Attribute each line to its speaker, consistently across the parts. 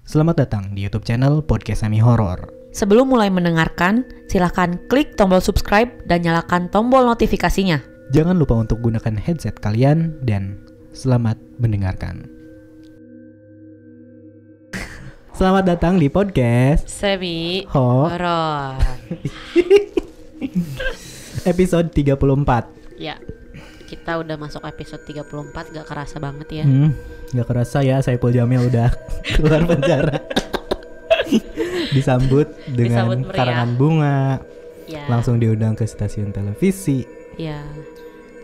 Speaker 1: Selamat datang di YouTube channel Podcast Semi Horor.
Speaker 2: Sebelum mulai mendengarkan, silakan klik tombol subscribe dan nyalakan tombol notifikasinya.
Speaker 1: Jangan lupa untuk gunakan headset kalian dan selamat mendengarkan. Selamat datang di podcast
Speaker 2: Semi
Speaker 1: Horor. Episode 34.
Speaker 2: Ya, kita udah masuk episode 34, gak kerasa banget ya.
Speaker 1: Gak kerasa ya, Saipul Jamil udah keluar penjara. Disambut dengan karangan bunga
Speaker 2: Ya.
Speaker 1: Langsung diundang ke stasiun televisi.
Speaker 2: Ya.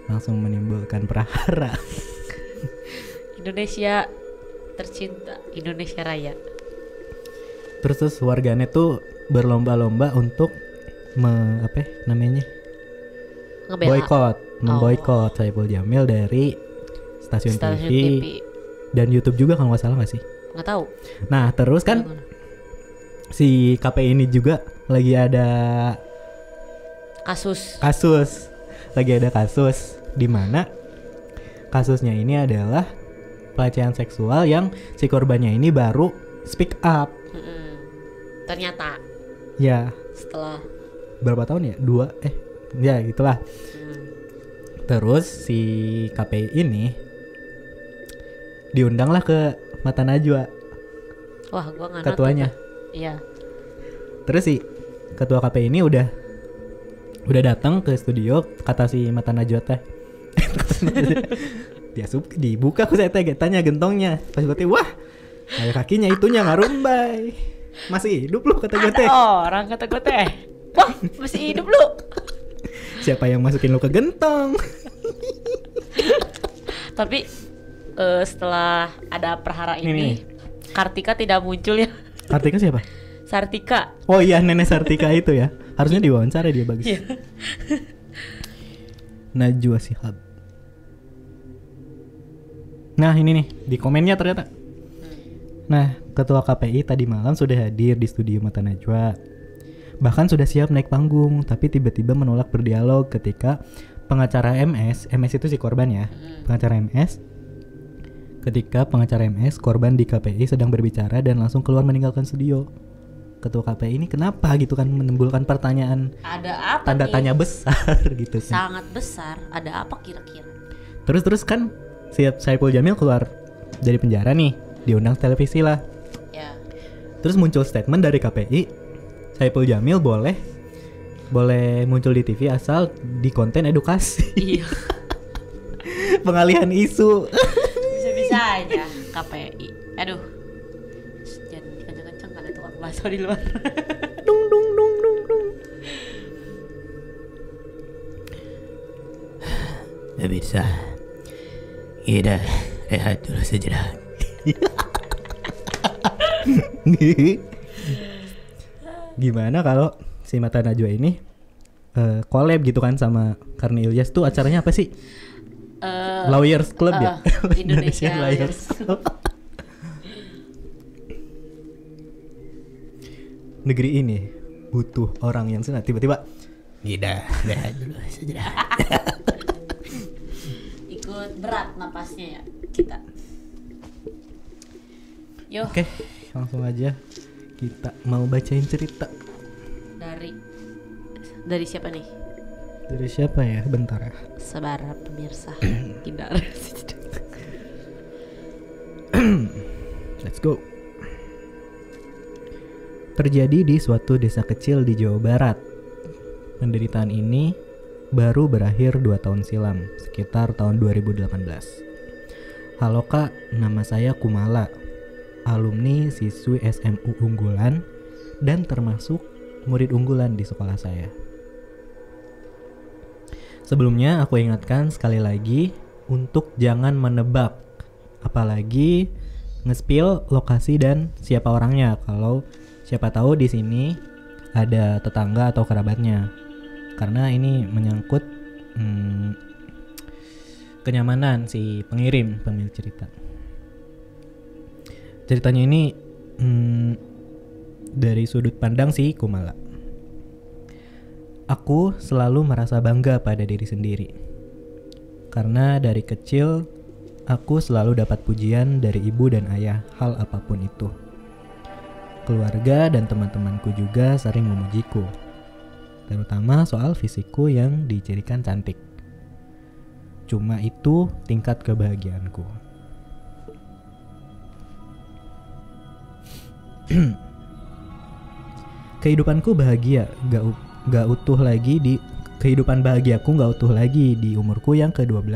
Speaker 1: Langsung menimbulkan prahara.
Speaker 2: Indonesia tercinta, Indonesia Raya.
Speaker 1: Terus warganet tuh berlomba-lomba untuk
Speaker 2: Ngebela.
Speaker 1: memboikot Saipul Jamil dari stasiun TV dan YouTube juga kalau nggak salah nggak sih?
Speaker 2: Nggak tahu.
Speaker 1: Nah terus kan si KPI ini juga lagi ada kasus di mana kasusnya ini adalah pelecehan seksual yang si korbannya ini baru speak up.
Speaker 2: Ternyata
Speaker 1: Ya
Speaker 2: setelah
Speaker 1: berapa tahun ya? 2 ya gitulah. Terus si KPI ini diundanglah ke Mata Najwa.
Speaker 2: Wah, gua nggak
Speaker 1: ketuanya.
Speaker 2: Iya.
Speaker 1: Terus si ketua KPI ini udah datang ke studio, kata si Mata Najwa teh. Dia dibuka ku saya tanya gentongnya. Pas gue wah, ada kakinya itunya ngarumbai. Masih hidup lu kata gue teh.
Speaker 2: Orang kata gue teh. Wah, masih hidup lu.
Speaker 1: Siapa yang masukin lu ke gentong?
Speaker 2: Tapi setelah ada perhara ini, Kartika tidak muncul ya.
Speaker 1: Kartika siapa?
Speaker 2: Sartika.
Speaker 1: Oh iya, nenek Sartika itu ya. Harusnya diwawancara dia, bagus. Najwa Shihab. Nah ini nih di komennya ternyata. Nah ketua KPI tadi malam sudah hadir di studio Mata Najwa. Bahkan sudah siap naik panggung, tapi tiba-tiba menolak berdialog ketika pengacara MS itu si korban ya. Ketika pengacara MS korban di KPI sedang berbicara dan langsung keluar meninggalkan studio. Ketua KPI ini kenapa gitu kan, menimbulkan pertanyaan.
Speaker 2: Ada apa?
Speaker 1: Tanda tanya besar gitu kan.
Speaker 2: Sangat besar. Ada apa kira-kira?
Speaker 1: Terus kan Saipul Jamil keluar dari penjara nih, diundang televisi lah.
Speaker 2: Ya.
Speaker 1: Terus muncul statement dari KPI, Saipul Jamil boleh muncul di TV asal di konten edukasi.
Speaker 2: Iya.
Speaker 1: Pengalihan isu.
Speaker 2: Bisa-bisa aja KPI. Aduh. Jangan kenceng-kenceng kan itu orang bahasa di luar.
Speaker 1: Dung. Gak bisa. Kita rehat dulu sejenak. Gimana kalau si Mata Najwa ini collab gitu kan sama Karni Ilyas tuh, acaranya apa sih? Lawyers Club ya?
Speaker 2: Indonesia Lawyers Club.
Speaker 1: Negeri ini butuh orang yang senang. Tiba-tiba rehat dulu sejenak.
Speaker 2: Ikut berat napasnya ya kita. Yo.
Speaker 1: Oke, langsung aja kita mau bacain cerita.
Speaker 2: Dari siapa nih?
Speaker 1: Dari siapa ya? Bentar ya.
Speaker 2: Sabar pemirsa. Hindar.
Speaker 1: Let's go. Terjadi di suatu desa kecil di Jawa Barat. Penderitaan ini baru berakhir 2 tahun silam, sekitar tahun 2018. Halo Kak, nama saya Kumala, alumni siswi SMU unggulan dan termasuk murid unggulan di sekolah saya. Sebelumnya aku ingatkan sekali lagi untuk jangan menebak, apalagi nge-spill lokasi dan siapa orangnya, kalau siapa tahu di sini ada tetangga atau kerabatnya. Karena ini menyangkut kenyamanan si pemilik cerita. Ceritanya ini dari sudut pandang si Kumala. Aku selalu merasa bangga pada diri sendiri. Karena dari kecil aku selalu dapat pujian dari ibu dan ayah hal apapun itu. Keluarga dan teman-temanku juga sering memujiku, terutama soal fisikku yang dicirikan cantik. Cuma itu tingkat kebahagiaanku. Kehidupanku bahagia, gak utuh lagi di kehidupan bahagiaku gak utuh lagi di umurku yang ke-12.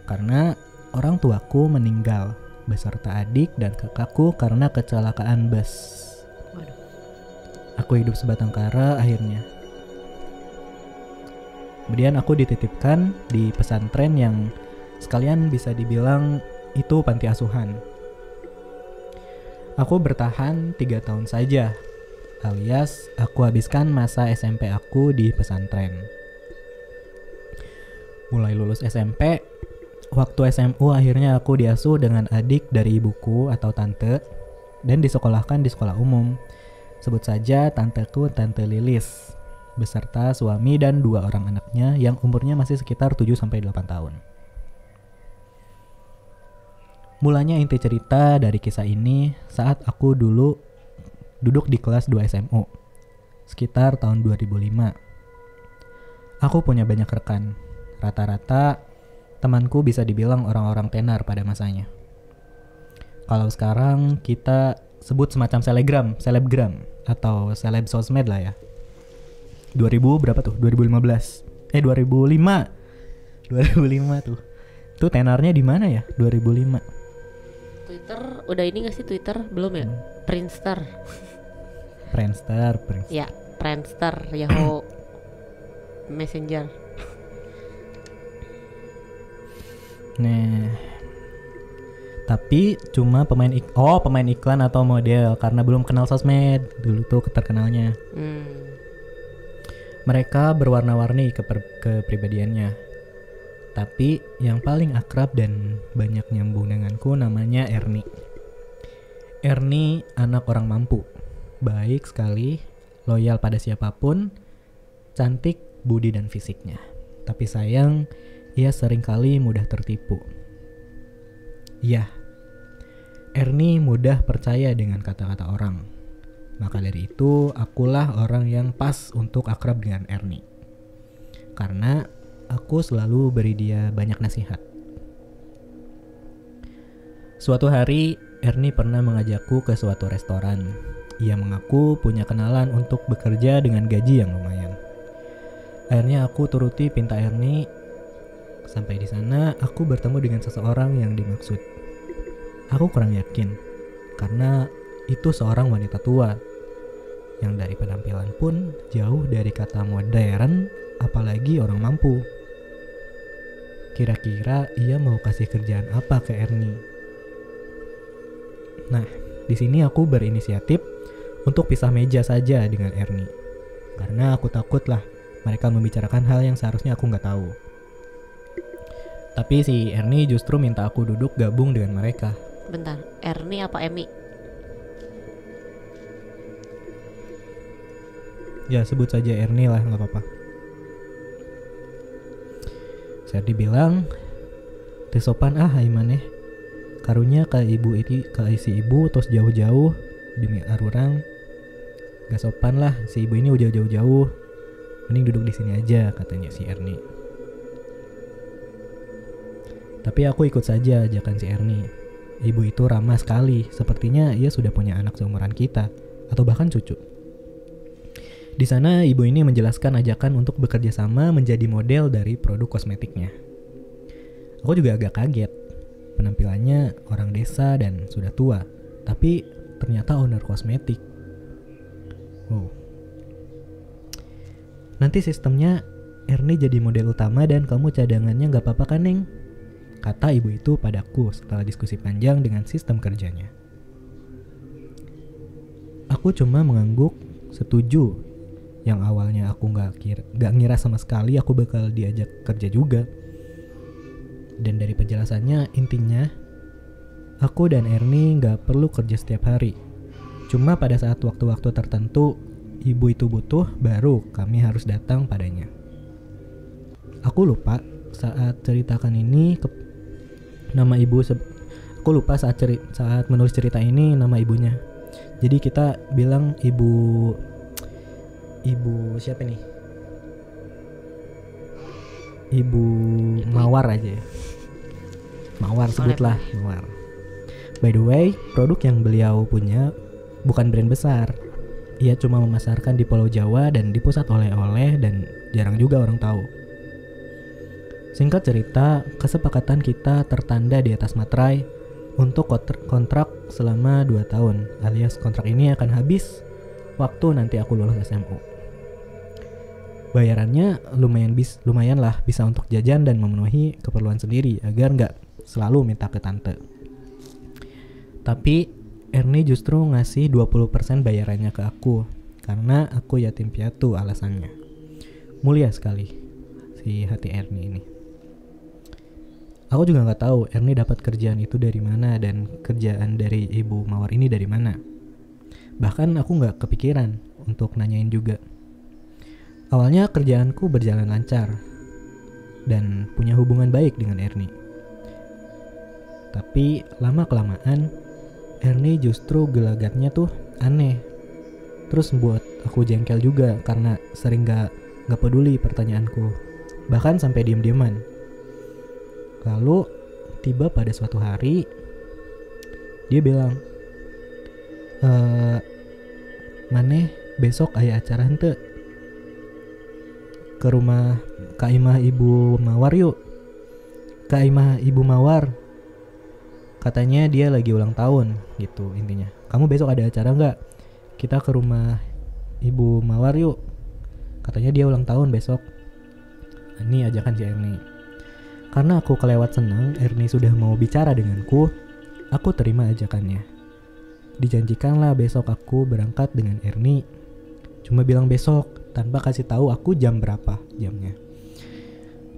Speaker 1: Karena orang tuaku meninggal beserta adik dan kakakku karena kecelakaan bus. Aku hidup sebatang kara akhirnya. Kemudian aku dititipkan di pesantren yang sekalian bisa dibilang itu panti asuhan. Aku bertahan 3 tahun saja, alias aku habiskan masa SMP aku di pesantren. Mulai lulus SMP, waktu SMU akhirnya aku diasuh dengan adik dari ibuku atau tante dan disekolahkan di sekolah umum. Sebut saja tanteku, Tante Lilis, beserta suami dan 2 orang anaknya yang umurnya masih sekitar 7-8 tahun. Mulanya inti cerita dari kisah ini saat aku dulu duduk di kelas 2 SMU, sekitar tahun 2005. Aku punya banyak rekan, rata-rata temanku bisa dibilang orang-orang tenar pada masanya. Kalau sekarang kita sebut semacam selebgram atau seleb sosmed lah ya. 2000 berapa tuh? 2005 tuh. Tuh tenarnya di mana ya? 2005.
Speaker 2: Twitter udah ini nggak sih Twitter? Belum ya? Friendster. Ya, Friendster, Yahoo Messenger.
Speaker 1: Nah, tapi cuma pemain iklan atau model karena belum kenal sosmed dulu tuh terkenalnya. Mereka berwarna-warni kepribadiannya. Tapi yang paling akrab dan banyak nyambung denganku namanya Erni. Erni anak orang mampu, baik sekali, loyal pada siapapun, cantik budi dan fisiknya. Tapi sayang, ia seringkali mudah tertipu. Ya, Erni mudah percaya dengan kata-kata orang. Maka dari itu, akulah orang yang pas untuk akrab dengan Erni. Karena aku selalu beri dia banyak nasihat. Suatu hari, Erni pernah mengajakku ke suatu restoran. Ia mengaku punya kenalan untuk bekerja dengan gaji yang lumayan. Akhirnya aku turuti pinta Erni. Sampai di sana, aku bertemu dengan seseorang yang dimaksud. Aku kurang yakin, karena itu seorang wanita tua, yang dari penampilan pun jauh dari kata modern, apalagi orang mampu. Kira-kira ia mau kasih kerjaan apa ke Erni? Nah, di sini aku berinisiatif untuk pisah meja saja dengan Erni, karena aku takutlah mereka membicarakan hal yang seharusnya aku nggak tahu. Tapi si Erni justru minta aku duduk gabung dengan mereka.
Speaker 2: Bentar, Erni apa Emi?
Speaker 1: Ya sebut saja Erni lah, nggak apa-apa. Saya dibilang, teu sopan hai maneh. Karunya ka ibu itu ka si ibu terus jauh-jauh demi arurang. Gak sopan lah, si ibu ini udah jauh-jauh. Mending duduk di sini aja, katanya si Erni. Tapi aku ikut saja ajakan si Erni. Ibu itu ramah sekali, sepertinya ia sudah punya anak seumuran kita, atau bahkan cucu. Di sana ibu ini menjelaskan ajakan untuk bekerja sama menjadi model dari produk kosmetiknya. Aku juga agak kaget. Penampilannya orang desa dan sudah tua, tapi ternyata owner kosmetik. Wow. Nanti sistemnya Erni jadi model utama dan kamu cadangannya gak apa-apa kan, Neng? Kata ibu itu padaku setelah diskusi panjang dengan sistem kerjanya. Aku cuma mengangguk setuju. Yang awalnya aku gak ngira sama sekali aku bakal diajak kerja juga. Dan dari penjelasannya intinya, aku dan Erni gak perlu kerja setiap hari. Cuma pada saat waktu-waktu tertentu ibu itu butuh, baru kami harus datang padanya. Aku lupa saat ceritakan ini nama ibu. Aku lupa saat menulis cerita ini nama ibunya. Jadi kita bilang ibu siapa nih? Ibu Mawar aja ya. Mawar sebutlah, Mawar. By the way, produk yang beliau punya bukan brand besar. Ia cuma memasarkan di Pulau Jawa dan di pusat oleh-oleh dan jarang juga orang tahu. Singkat cerita, kesepakatan kita tertanda di atas materai untuk kontrak selama 2 tahun, alias kontrak ini akan habis waktu nanti aku lulus SMU. Bayarannya lumayan lah, bisa untuk jajan dan memenuhi keperluan sendiri agar nggak selalu minta ke tante. Tapi Ernie justru ngasih 20% bayarannya ke aku karena aku yatim piatu alasannya. Mulia sekali si hati Ernie ini. Aku juga nggak tahu Ernie dapat kerjaan itu dari mana dan kerjaan dari ibu Mawar ini dari mana. Bahkan aku nggak kepikiran untuk nanyain juga. Awalnya kerjaanku berjalan lancar dan punya hubungan baik dengan Ernie. Tapi lama-kelamaan Ernie justru gelagatnya tuh aneh. Terus buat aku jengkel juga karena sering gak peduli pertanyaanku. Bahkan sampai diem-dieman. Lalu tiba pada suatu hari dia bilang, "Maneh besok aya acara henteu? Ke rumah Kak Imah Ibu Mawar yuk. Kak Imah Ibu Mawar katanya dia lagi ulang tahun," gitu intinya. "Kamu besok ada acara nggak? Kita ke rumah Ibu Mawar yuk. Katanya dia ulang tahun besok." Ini ajakan si Ernie. Karena aku kelewat senang Ernie sudah mau bicara denganku, aku terima ajakannya. Dijanjikanlah besok aku berangkat dengan Ernie. Cuma bilang besok, tanpa kasih tahu aku jam berapa jamnya.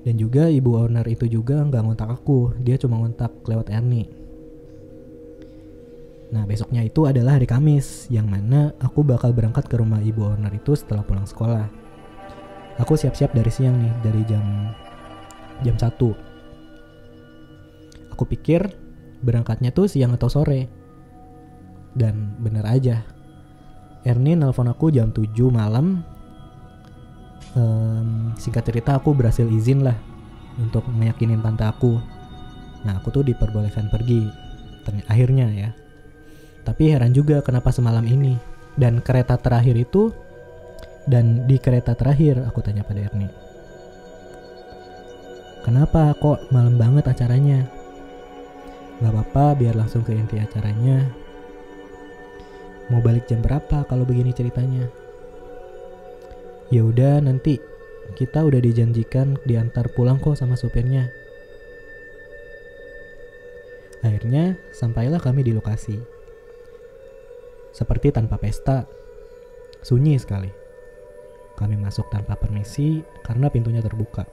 Speaker 1: Dan juga ibu owner itu juga nggak ngontak aku, dia cuma ngontak lewat Ernie. Nah, besoknya itu adalah hari Kamis, yang mana aku bakal berangkat ke rumah ibu owner itu setelah pulang sekolah. Aku siap-siap dari siang nih, dari jam 1. Aku pikir berangkatnya tuh siang atau sore. Dan bener aja, Ernie nelpon aku jam 7 malam. Singkat cerita aku berhasil izin lah untuk meyakinin tante aku. Nah, aku tuh diperbolehkan pergi akhirnya ya. Tapi heran juga kenapa semalam ini. Dan di kereta terakhir aku tanya pada Ernie, "Kenapa kok malam banget acaranya?" "Gak apa-apa, biar langsung ke inti acaranya." "Mau balik jam berapa kalau begini ceritanya?" "Ya udah, nanti kita udah dijanjikan diantar pulang kok sama supirnya." Akhirnya sampailah kami di lokasi. Seperti tanpa pesta, sunyi sekali. Kami masuk tanpa permisi karena pintunya terbuka.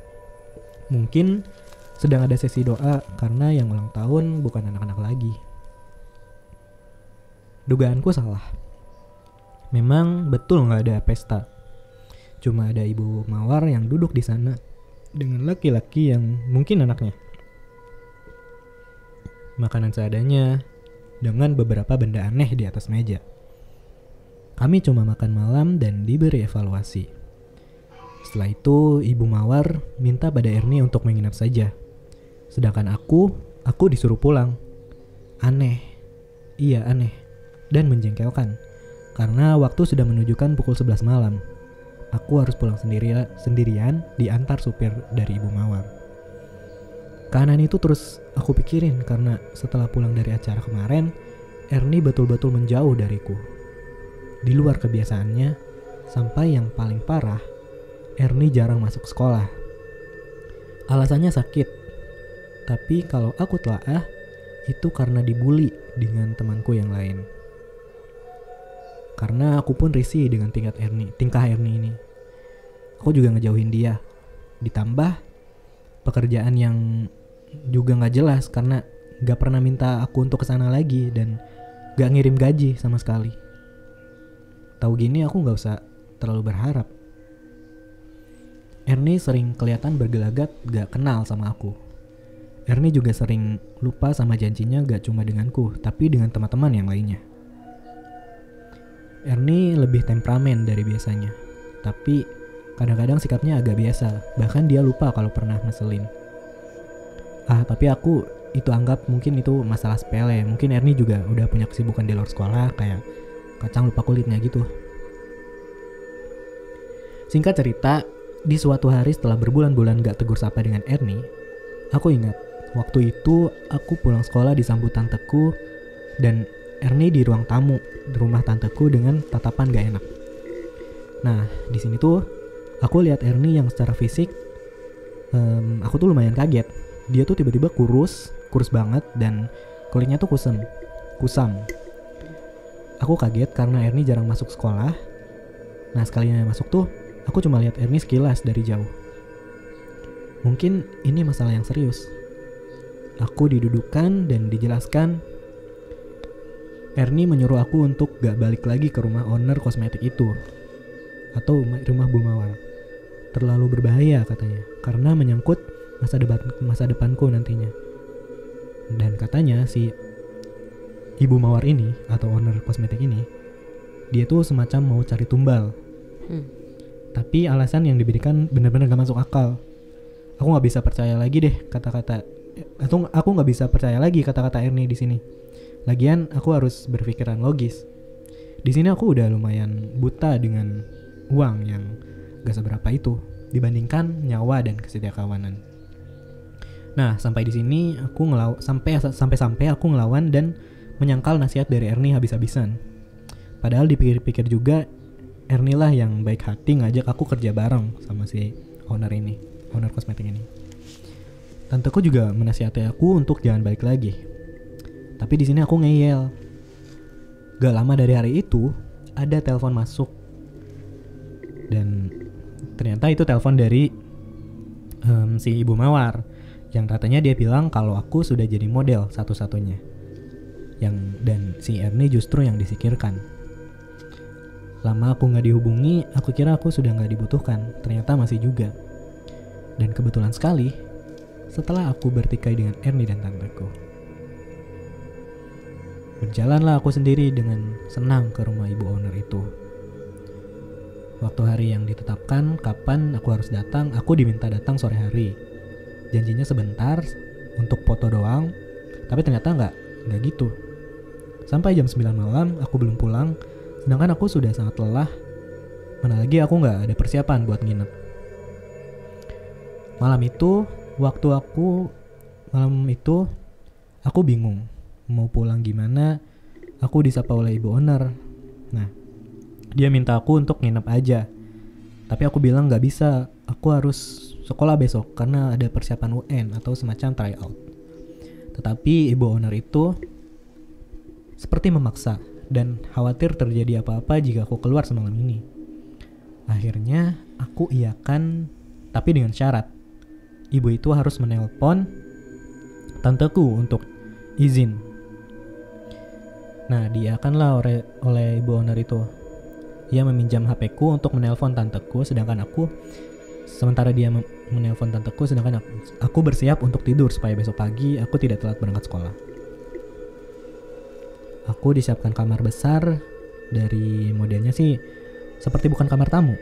Speaker 1: Mungkin sedang ada sesi doa karena yang ulang tahun bukan anak-anak lagi. Dugaanku salah. Memang betul gak ada pesta. Cuma ada ibu Mawar yang duduk di sana dengan laki-laki yang mungkin anaknya. Makanan seadanya dengan beberapa benda aneh di atas meja. Kami cuma makan malam dan diberi evaluasi. Setelah itu, Ibu Mawar minta pada Ernie untuk menginap saja. Sedangkan aku disuruh pulang. Aneh. Iya, aneh. Dan menjengkelkan. Karena waktu sudah menunjukkan pukul 11 malam. Aku harus pulang sendirian diantar supir dari Ibu Mawar. Keanehan itu terus aku pikirin karena setelah pulang dari acara kemarin, Ernie betul-betul menjauh dariku. Di luar kebiasaannya, sampai yang paling parah, Ernie jarang masuk sekolah. Alasannya sakit, tapi kalau aku telaah, itu karena dibully dengan temanku yang lain. Karena aku pun risih dengan tingkah Ernie ini. Aku juga ngejauhin dia. Ditambah pekerjaan yang juga gak jelas karena gak pernah minta aku untuk kesana lagi dan gak ngirim gaji sama sekali. Tahu gini aku gak usah terlalu berharap. Ernie sering kelihatan bergelagat gak kenal sama aku. Ernie juga sering lupa sama janjinya gak cuma denganku, tapi dengan teman-teman yang lainnya. Ernie lebih temperamen dari biasanya. Tapi kadang-kadang sikapnya agak biasa. Bahkan dia lupa kalau pernah ngeselin. Tapi aku itu anggap mungkin itu masalah sepele. Mungkin Ernie juga udah punya kesibukan di luar sekolah, kayak kacang lupa kulitnya gitu. Singkat cerita, di suatu hari setelah berbulan-bulan gak tegur sapa dengan Ernie, aku ingat waktu itu aku pulang sekolah disambut tanteku dan Ernie di ruang tamu di rumah tanteku dengan tatapan gak enak. Nah, di sini tuh aku lihat Ernie yang secara fisik aku tuh lumayan kaget. Dia tuh tiba-tiba kurus banget dan kulitnya tuh kusam. Aku kaget karena Ernie jarang masuk sekolah. Nah, sekalinya masuk tuh aku cuma lihat Ernie sekilas dari jauh. Mungkin ini masalah yang serius. Aku didudukkan dan dijelaskan. Ernie menyuruh aku untuk gak balik lagi ke rumah owner kosmetik itu atau rumah Bu Mawar. Terlalu berbahaya katanya, karena menyangkut masa depanku nantinya. Dan katanya si Ibu Mawar ini atau owner kosmetik ini, dia tuh semacam mau cari tumbal. Tapi alasan yang diberikan benar-benar gak masuk akal. Aku nggak bisa percaya lagi deh kata-kata, atau aku nggak bisa percaya lagi kata-kata Ernie di sini. Lagian aku harus berpikiran logis. Di sini aku udah lumayan buta dengan uang yang gak seberapa itu dibandingkan nyawa dan kesetiakawanan. Nah, sampai di sini aku sampai aku ngelawan dan menyangkal nasihat dari Ernie habis-habisan. Padahal dipikir-pikir juga Ernie lah yang baik hati ngajak aku kerja bareng sama si owner kosmetik ini. Tanteku juga menasihati aku untuk jangan balik lagi. Tapi di sini aku ngeyel. Gak lama dari hari itu ada telepon masuk. Dan ternyata itu telepon dari si Ibu Mawar, yang katanya dia bilang kalau aku sudah jadi model satu-satunya. Dan si Ernie justru yang disingkirkan. Lama aku gak dihubungi, aku kira aku sudah gak dibutuhkan. Ternyata masih juga. Dan kebetulan sekali, setelah aku bertikai dengan Ernie dan tanteku, berjalanlah aku sendiri dengan senang ke rumah ibu owner itu. Waktu hari yang ditetapkan, kapan aku harus datang, aku diminta datang sore hari. Janjinya sebentar, untuk foto doang, tapi ternyata nggak gitu. Sampai jam 9 malam, aku belum pulang, sedangkan aku sudah sangat lelah. Mana lagi aku nggak ada persiapan buat nginep. Malam itu, aku bingung mau pulang gimana. Aku disapa oleh ibu owner. Nah, dia minta aku untuk nginep aja. Tapi aku bilang gak bisa, aku harus sekolah besok karena ada persiapan UN atau semacam tryout. Tetapi ibu owner itu seperti memaksa dan khawatir terjadi apa-apa jika aku keluar semalam ini. Akhirnya aku iyakan, tapi dengan syarat. Ibu itu harus menelpon tanteku untuk izin. Nah, diiakanlah oleh ibu owner itu. Ia meminjam HP-ku untuk menelpon tanteku, sedangkan aku bersiap untuk tidur supaya besok pagi aku tidak telat berangkat sekolah. Aku disiapkan kamar besar, dari modelnya sih seperti bukan kamar tamu,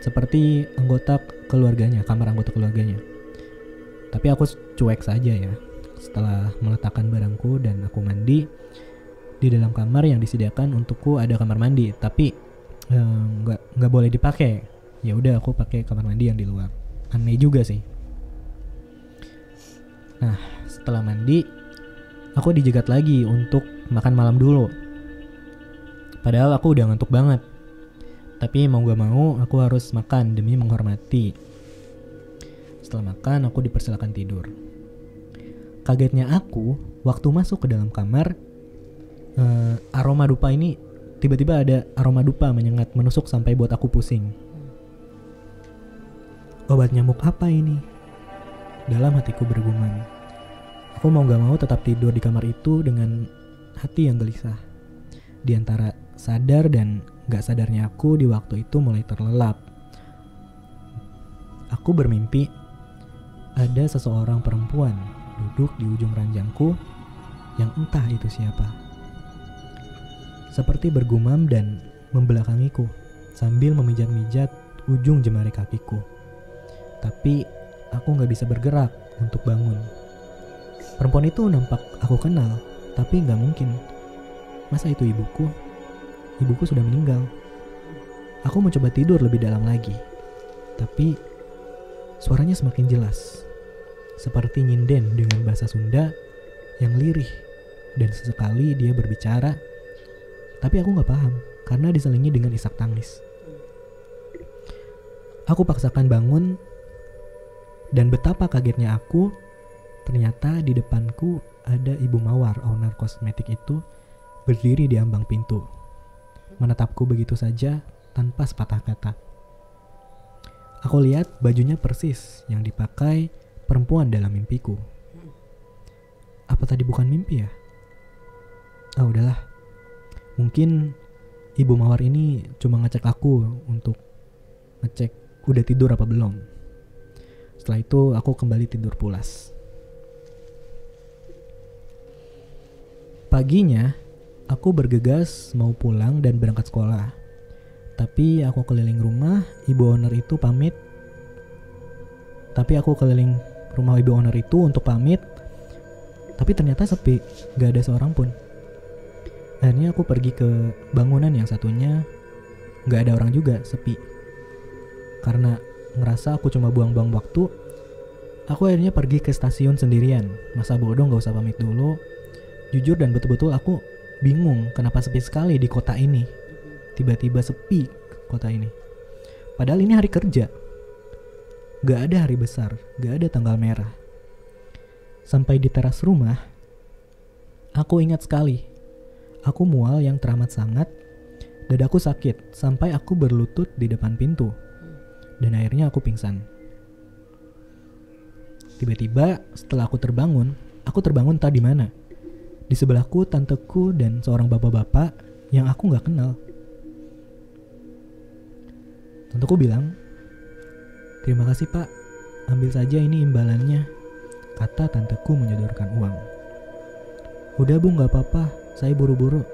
Speaker 1: seperti kamar anggota keluarganya. Tapi aku cuek saja ya. Setelah meletakkan barangku dan aku mandi, di dalam kamar yang disediakan untukku ada kamar mandi, tapi nggak boleh dipakai. Ya udah, aku pakai kamar mandi yang di luar. Aneh juga sih. Nah, setelah mandi, aku dijegat lagi untuk makan malam dulu. Padahal aku udah ngantuk banget. Tapi mau gak mau, aku harus makan demi menghormati. Setelah makan, aku dipersilakan tidur. Kagetnya aku, waktu masuk ke dalam kamar, aroma dupa ini, tiba-tiba ada aroma dupa menyengat, menusuk sampai buat aku pusing. Obat nyamuk apa ini? Dalam hatiku bergumam. Aku mau gak mau tetap tidur di kamar itu dengan hati yang gelisah. Di antara sadar dan gak sadarnya aku di waktu itu mulai terlelap. Aku bermimpi ada seseorang perempuan duduk di ujung ranjangku yang entah itu siapa. Seperti bergumam dan membelakangiku sambil memijat-mijat ujung jemari kakiku. Tapi aku gak bisa bergerak untuk bangun. Perempuan itu nampak aku kenal, tapi gak mungkin. Masa itu ibuku? Ibuku sudah meninggal. Aku mencoba tidur lebih dalam lagi, tapi suaranya semakin jelas, seperti nyinden dengan bahasa Sunda yang lirih. Dan sesekali dia berbicara, tapi aku gak paham karena diselingi dengan isak tangis. Aku paksakan bangun, dan betapa kagetnya aku, ternyata di depanku ada Ibu Mawar, owner kosmetik itu, berdiri di ambang pintu, menatapku begitu saja tanpa sepatah kata. Aku lihat bajunya persis yang dipakai perempuan dalam mimpiku. Apa tadi bukan mimpi ya? Ah, udahlah. Mungkin Ibu Mawar ini cuma ngecek aku untuk ngecek udah tidur apa belum. Setelah itu aku kembali tidur pulas. Paginya aku bergegas mau pulang dan berangkat sekolah. Tapi aku keliling rumah ibu owner itu pamit. Untuk pamit. Tapi ternyata sepi, gak ada seorang pun. Akhirnya aku pergi ke bangunan yang satunya, gak ada orang juga, sepi. Karena ngerasa aku cuma buang-buang waktu, aku akhirnya pergi ke stasiun sendirian. Masa bodoh gak usah pamit dulu. Jujur dan betul-betul aku bingung kenapa sepi sekali di kota ini. Tiba-tiba sepi kota ini. Padahal ini hari kerja. Gak ada hari besar, gak ada tanggal merah. Sampai di teras rumah, aku ingat sekali. Aku mual yang teramat sangat, dadaku sakit sampai aku berlutut di depan pintu. Dan akhirnya aku pingsan. Tiba-tiba setelah aku terbangun entah di mana. Di sebelahku tanteku dan seorang bapak-bapak yang aku gak kenal. Tanteku bilang, "Terima kasih Pak, ambil saja ini imbalannya," kata tanteku menyodorkan uang. "Udah Bu, gak apa-apa, saya buru-buru,"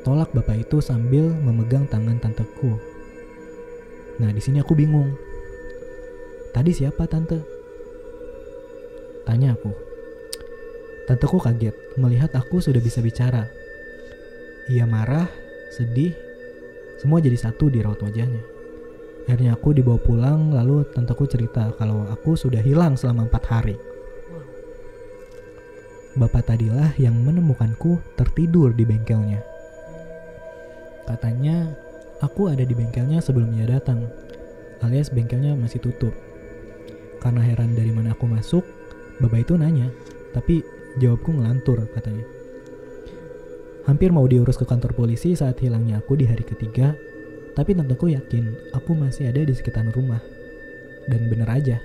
Speaker 1: tolak bapak itu sambil memegang tangan tanteku. Nah, di sini aku bingung. "Tadi siapa tante?" tanya aku. Tanteku kaget melihat aku sudah bisa bicara. Ia marah, sedih, semua jadi satu di raut wajahnya. Akhirnya aku dibawa pulang, lalu tanteku cerita kalau aku sudah hilang selama 4 hari. Bapak tadilah yang menemukanku tertidur di bengkelnya. Katanya aku ada di bengkelnya sebelum ia datang, alias bengkelnya masih tutup. Karena heran dari mana aku masuk, bapak itu nanya, tapi jawabku ngelantur katanya. Hampir mau diurus ke kantor polisi saat hilangnya aku di hari ketiga, tapi tanteku yakin aku masih ada di sekitar rumah. Dan bener aja,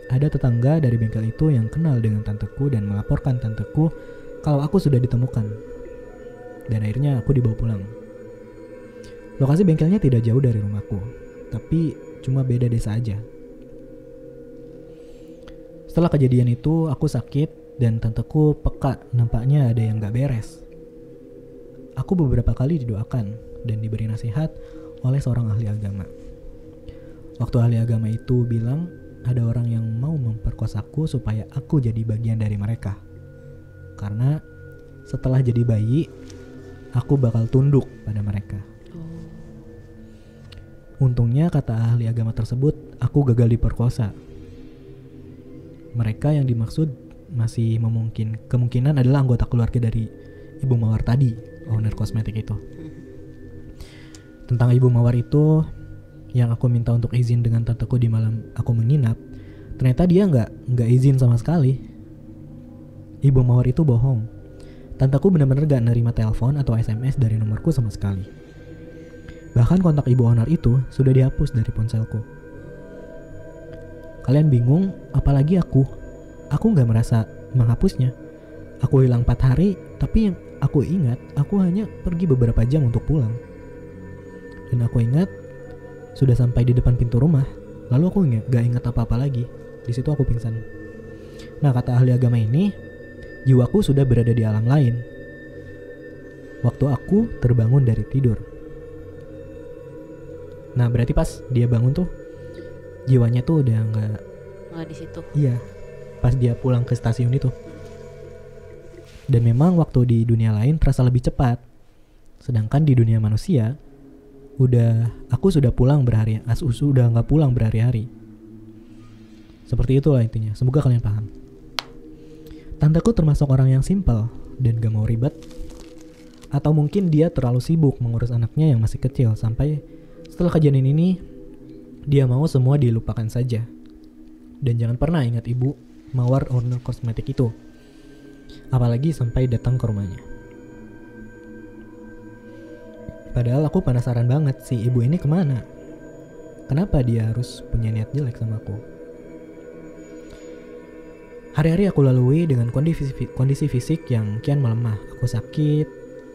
Speaker 1: ada tetangga dari bengkel itu yang kenal dengan tanteku dan melaporkan tanteku kalau aku sudah ditemukan. Dan akhirnya aku dibawa pulang. Lokasi bengkelnya tidak jauh dari rumahku, tapi cuma beda desa aja. Setelah kejadian itu, aku sakit dan tanteku peka nampaknya ada yang gak beres. Aku beberapa kali didoakan dan diberi nasihat oleh seorang ahli agama. Waktu ahli agama itu bilang ada orang yang mau memperkosaku supaya aku jadi bagian dari mereka. Karena setelah jadi bayi, aku bakal tunduk pada mereka. Untungnya kata ahli agama tersebut, aku gagal diperkosa. Mereka yang dimaksud masih kemungkinan adalah anggota keluarga dari Ibu Mawar tadi, owner kosmetik itu. Tentang Ibu Mawar itu, yang aku minta untuk izin dengan tanteku di malam aku menginap, ternyata dia nggak izin sama sekali. Ibu Mawar itu bohong. Tanteku benar-benar gak nerima telepon atau SMS dari nomorku sama sekali. Bahkan kontak ibu owner itu sudah dihapus dari ponselku. Kalian bingung, apalagi aku. Aku gak merasa menghapusnya. Aku hilang 4 hari, tapi yang aku ingat, aku hanya pergi beberapa jam untuk pulang. Dan aku ingat, sudah sampai di depan pintu rumah, lalu aku gak ingat apa-apa lagi. Di situ aku pingsan. Nah, kata ahli agama ini, jiwaku sudah berada di alam lain. waktu aku terbangun dari tidur. Nah berarti pas dia bangun tuh jiwanya tuh udah
Speaker 2: nggak di situ.
Speaker 1: Iya, pas dia pulang ke stasiun itu. Dan memang waktu di dunia lain terasa lebih cepat. Sedangkan di dunia manusia aku sudah nggak pulang berhari-hari. Seperti itulah intinya. Semoga kalian paham. Tanteku termasuk orang yang simpel dan gak mau ribet. Atau mungkin dia terlalu sibuk mengurus anaknya yang masih kecil sampai setelah kejadian ini dia mau semua dilupakan saja. Dan jangan pernah ingat ibu mawar owner kosmetik itu. Apalagi sampai datang ke rumahnya. Padahal aku penasaran banget si ibu ini kemana. Kenapa dia harus punya niat jelek sama aku? Hari-hari aku lalui dengan kondisi fisik yang kian melemah. Aku sakit,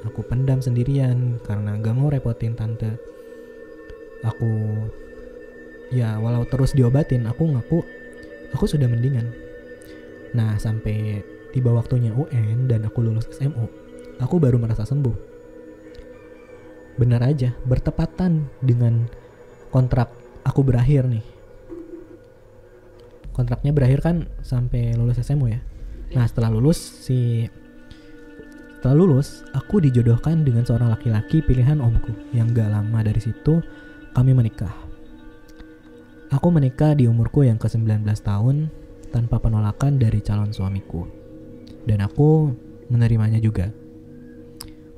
Speaker 1: aku pendam sendirian karena gak mau repotin tante. Walau terus diobatin, aku ngaku aku sudah mendingan. Nah, sampai tiba waktunya UN dan aku lulus SMU, aku baru merasa sembuh. Benar aja, bertepatan dengan kontrak aku berakhir nih. Kontraknya berakhir kan sampai lulus SMU ya. Nah, setelah lulus, aku dijodohkan dengan seorang laki-laki pilihan omku. Yang gak lama dari situ, kami menikah. Aku menikah di umurku yang ke-19 tahun tanpa penolakan dari calon suamiku. Dan aku menerimanya juga.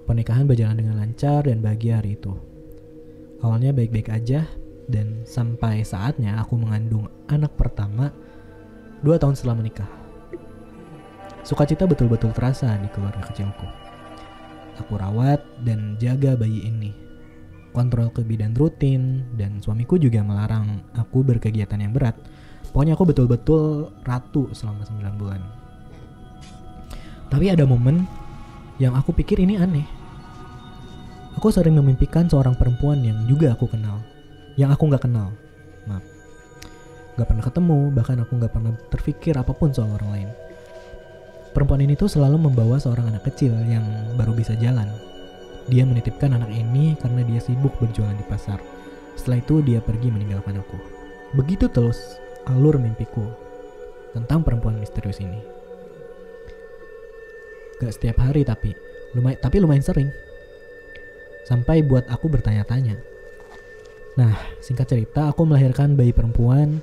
Speaker 1: Pernikahan berjalan dengan lancar dan bahagia hari itu. Awalnya baik-baik aja, dan sampai saatnya aku mengandung anak pertama 2 tahun setelah menikah. Sukacita betul-betul terasa di keluarga kecilku. Aku rawat dan jaga bayi ini. Kontrol kebidan rutin, dan suamiku juga melarang aku berkegiatan yang berat. Pokoknya aku betul-betul ratu selama 9 bulan. Tapi ada momen yang aku pikir ini aneh. Aku sering memimpikan seorang perempuan yang juga aku kenal, yang aku gak kenal. Maaf, gak pernah ketemu, bahkan aku gak pernah terpikir apapun soal orang lain. Perempuan ini tuh selalu membawa seorang anak kecil yang baru bisa jalan. Dia menitipkan anak ini karena dia sibuk berjualan di pasar. Setelah itu dia pergi meninggalkan aku. Begitu terus alur mimpiku tentang perempuan misterius ini. Gak setiap hari tapi lumayan sering. Sampai buat aku bertanya-tanya. Nah, singkat cerita, aku melahirkan bayi perempuan.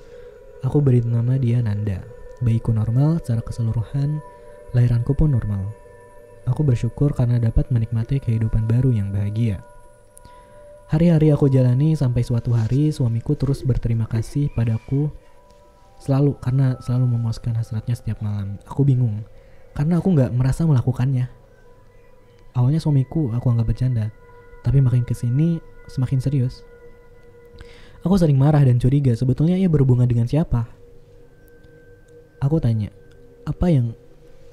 Speaker 1: Aku beri nama dia Nanda. Bayiku normal secara keseluruhan, lahiranku pun normal. Aku bersyukur karena dapat menikmati kehidupan baru yang bahagia. Hari-hari aku jalani sampai suatu hari suamiku terus berterima kasih padaku karena selalu memuaskan hasratnya setiap malam. Aku bingung, karena aku gak merasa melakukannya. Awalnya suamiku aku anggap bercanda, tapi makin kesini semakin serius. Aku sering marah dan curiga, sebetulnya ia berhubungan dengan siapa? Aku tanya, apa yang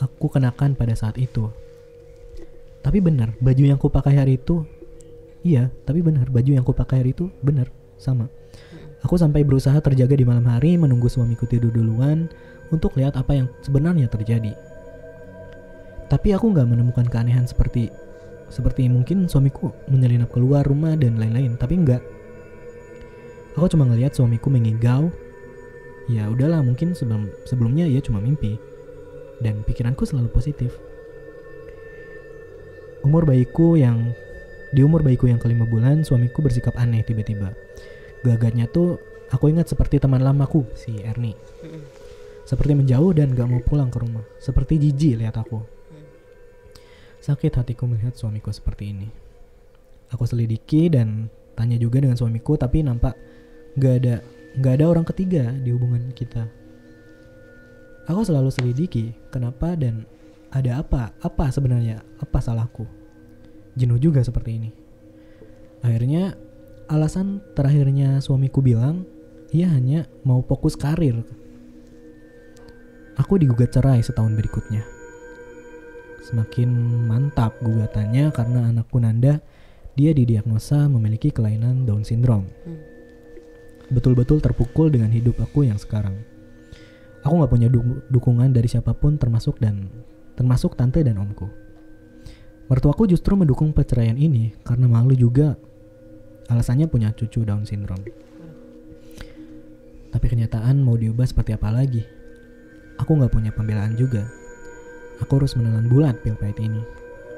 Speaker 1: aku kenakan pada saat itu? Tapi benar, baju yang kupakai hari itu, benar, sama. Aku sampai berusaha terjaga di malam hari, menunggu suamiku tidur duluan untuk lihat apa yang sebenarnya terjadi. Tapi aku gak menemukan keanehan seperti mungkin suamiku menyelinap keluar rumah dan lain-lain, tapi enggak. Aku cuma ngelihat suamiku mengigau. Ya udahlah, mungkin sebelumnya ia cuma mimpi. Dan pikiranku selalu positif. Di umur bayiku yang ke-5 bulan, suamiku bersikap aneh tiba-tiba. Gelagatnya tuh aku ingat seperti teman lamaku, si Ernie. Seperti menjauh dan gak mau pulang ke rumah. Seperti jijik lihat aku. Sakit hatiku melihat suamiku seperti ini. Aku selidiki dan tanya juga dengan suamiku, tapi nampak gak ada orang ketiga di hubungan kita. Aku selalu selidiki kenapa dan ada apa sebenarnya, apa salahku. Jenuh juga seperti ini. Akhirnya alasan terakhirnya suamiku bilang ia hanya mau fokus karir. Aku digugat cerai setahun berikutnya. Semakin mantap gugatannya karena anakku Nanda, dia didiagnosa memiliki kelainan Down syndrome. Betul-betul terpukul dengan hidup aku yang sekarang. Aku gak punya dukungan dari siapapun termasuk tante dan omku. Mertuaku justru mendukung perceraian ini karena malu juga. Alasannya punya cucu Down syndrome. Tapi kenyataan mau diubah seperti apa lagi? Aku gak punya pembelaan juga. Aku harus menelan bulat pil pahit ini,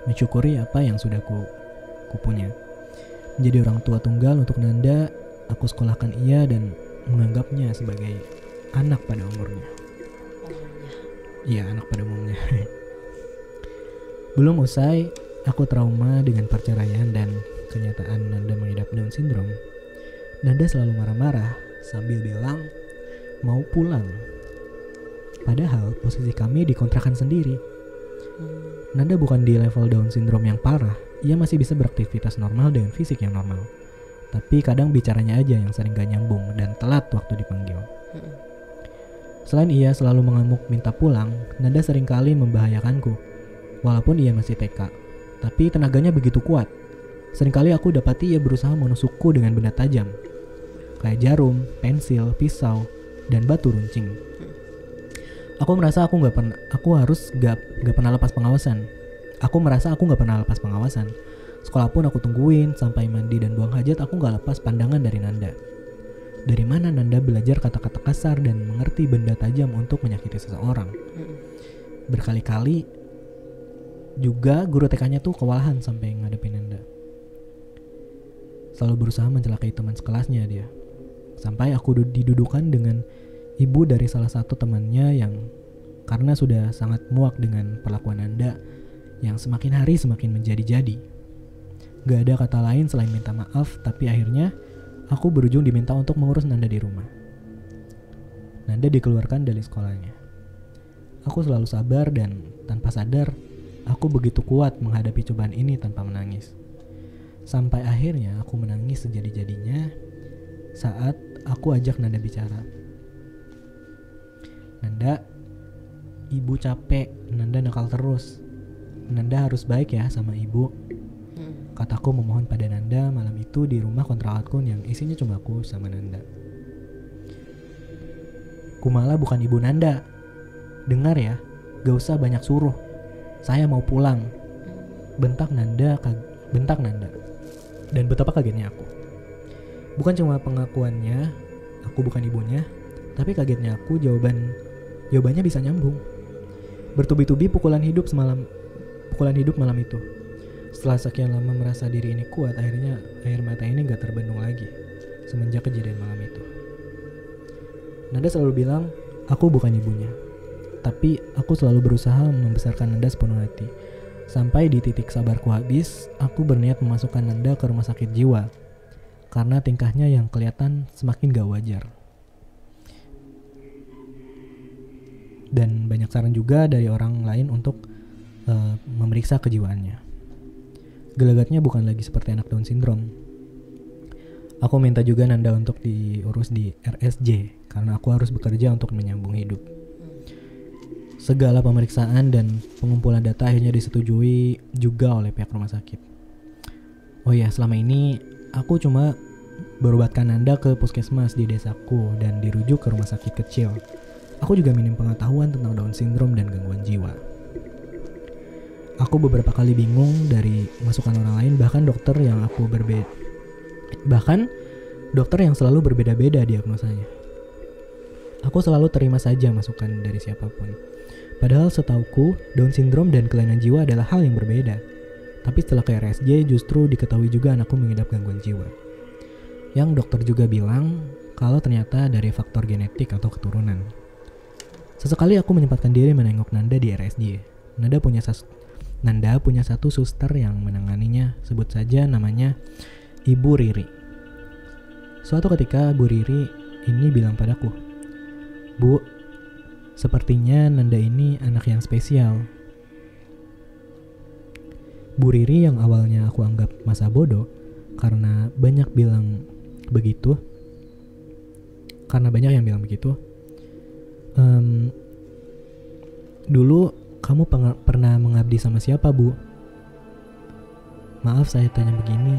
Speaker 1: mensyukuri apa yang sudah ku punya. Menjadi orang tua tunggal untuk Nanda, aku sekolahkan ia dan menganggapnya sebagai anak pada umurnya. Iya, anak pada umumnya. Belum usai, aku trauma dengan perceraian dan kenyataan Nanda mengidap Down syndrome. Nanda selalu marah-marah sambil bilang mau pulang. Padahal posisi kami dikontrakan sendiri. Nanda bukan di level Down syndrome yang parah. Ia masih bisa beraktivitas normal dengan fisik yang normal. Tapi kadang bicaranya aja yang sering gak nyambung dan telat waktu dipanggil. Selain ia selalu mengamuk minta pulang, Nanda seringkali membahayakanku. Walaupun ia masih TK, tapi tenaganya begitu kuat. Seringkali aku dapati ia berusaha menusukku dengan benda tajam, kayak jarum, pensil, pisau, dan batu runcing. Aku merasa aku gak pernah lepas pengawasan. Sekolah pun aku tungguin, sampai mandi dan buang hajat aku gak lepas pandangan dari Nanda. Dari mana Nanda belajar kata-kata kasar dan mengerti benda tajam untuk menyakiti seseorang? Berkali-kali juga guru TK-nya tuh kewalahan sampai ngadepin Nanda. Selalu berusaha mencelakai teman sekelasnya dia. Sampai aku didudukan dengan ibu dari salah satu temannya yang karena sudah sangat muak dengan perlakuan Nanda yang semakin hari semakin menjadi-jadi. Gak ada kata lain selain minta maaf, tapi akhirnya aku berujung diminta untuk mengurus Nanda di rumah. Nanda dikeluarkan dari sekolahnya. Aku selalu sabar dan tanpa sadar, aku begitu kuat menghadapi cobaan ini tanpa menangis. Sampai akhirnya aku menangis sejadi-jadinya saat aku ajak Nanda bicara. Nanda, ibu capek, Nanda nakal terus. Nanda harus baik ya sama ibu. Kataku memohon pada Nanda malam itu di rumah kontrakanku yang isinya cuma aku sama Nanda. Kumala bukan ibu Nanda. Dengar ya, gak usah banyak suruh. Saya mau pulang. Bentak Nanda. Dan betapa kagetnya aku. Bukan cuma pengakuannya, aku bukan ibunya, tapi kagetnya aku jawabannya bisa nyambung. Bertubi-tubi pukulan hidup malam itu. Setelah sekian lama merasa diri ini kuat, akhirnya air mata ini gak terbendung lagi semenjak kejadian malam itu. Nanda selalu bilang, aku bukan ibunya. Tapi aku selalu berusaha membesarkan Nanda sepenuh hati. Sampai di titik sabarku habis, aku berniat memasukkan Nanda ke rumah sakit jiwa. Karena tingkahnya yang kelihatan semakin gak wajar. Dan banyak saran juga dari orang lain untuk memeriksa kejiwaannya. Gelagatnya bukan lagi seperti anak Down syndrome. Aku minta juga Nanda untuk diurus di RSJ karena aku harus bekerja untuk menyambung hidup. Segala pemeriksaan dan pengumpulan data akhirnya disetujui juga oleh pihak rumah sakit. Oh iya, selama ini aku cuma berobatkan Nanda ke puskesmas di desaku dan dirujuk ke rumah sakit kecil. Aku juga minim pengetahuan tentang Down syndrome dan gangguan jiwa. Aku beberapa kali bingung dari masukan orang lain, bahkan dokter yang selalu berbeda-beda diagnosanya. Aku selalu terima saja masukan dari siapapun. Padahal setauku, Down syndrome dan kelainan jiwa adalah hal yang berbeda. Tapi setelah ke RSJ justru diketahui juga anakku mengidap gangguan jiwa. Yang dokter juga bilang kalau ternyata dari faktor genetik atau keturunan. Sesekali aku menyempatkan diri menengok Nanda di RSJ. Nanda punya satu suster yang menanganinya, sebut saja namanya Ibu Riri. Suatu ketika Bu Riri ini bilang padaku, "Bu, sepertinya Nanda ini anak yang spesial." Bu Riri yang awalnya aku anggap masa bodoh karena banyak yang bilang begitu. Dulu kamu pernah mengabdi sama siapa, Bu? Maaf saya tanya begini,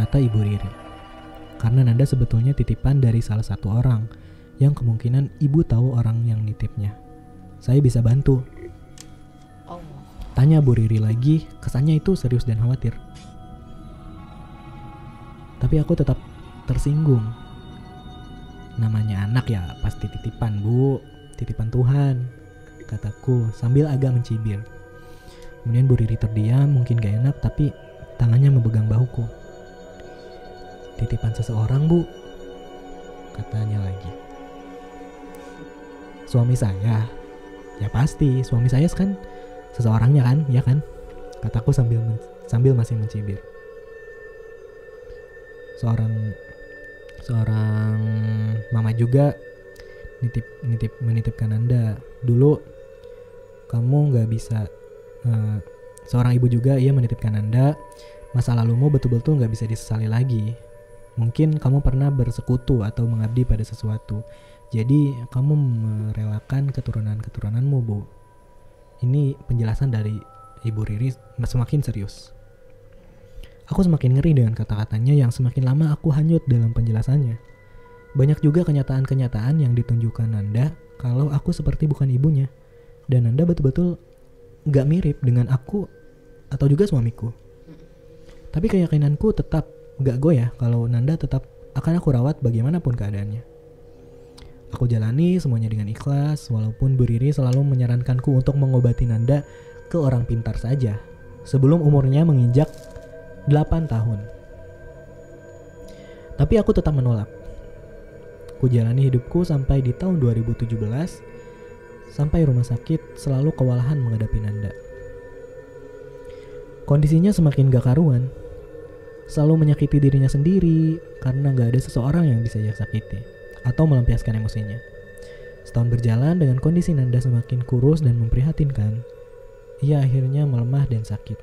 Speaker 1: kata Ibu Riri. Karena Nanda sebetulnya titipan dari salah satu orang yang kemungkinan ibu tahu orang yang nitipnya. Saya bisa bantu.
Speaker 2: Oh.
Speaker 1: Tanya Bu Riri lagi, kesannya itu serius dan khawatir. Tapi aku tetap tersinggung. Namanya anak ya pasti titipan Bu, titipan Tuhan, kataku sambil agak mencibir. Kemudian Bu Riri terdiam, mungkin gak enak tapi tangannya memegang bahuku. Titipan seseorang Bu, katanya lagi. Suami saya? Ya pasti, suami saya kan seseorangnya kan, ya kan? Kataku sambil masih mencibir. Seorang mama juga menitipkan Anda. Dulu kamu nggak bisa. Seorang ibu juga ia menitipkan Anda. Masa lalumu betul-betul nggak bisa disesali lagi. Mungkin kamu pernah bersekutu atau mengabdi pada sesuatu. Jadi kamu merelakan keturunan-keturunanmu, Bu. Ini penjelasan dari Ibu Riri semakin serius. Aku semakin ngeri dengan kata-katanya yang semakin lama aku hanyut dalam penjelasannya. Banyak juga kenyataan-kenyataan yang ditunjukkan Nanda kalau aku seperti bukan ibunya. Dan Nanda betul-betul gak mirip dengan aku atau juga suamiku. Tapi keyakinanku tetap gak goyah kalau Nanda tetap akan aku rawat bagaimanapun keadaannya. Aku jalani semuanya dengan ikhlas, walaupun Bu Riri selalu menyarankanku untuk mengobati Nanda ke orang pintar saja sebelum umurnya menginjak 8 tahun. Tapi aku tetap menolak. Ku jalani hidupku sampai di tahun 2017, sampai rumah sakit selalu kewalahan menghadapi Nanda. Kondisinya semakin gak karuan, selalu menyakiti dirinya sendiri karena gak ada seseorang yang bisa ia sakiti atau melampiaskan emosinya. Setahun berjalan dengan kondisi Nanda semakin kurus dan memprihatinkan, ia akhirnya melemah dan sakit.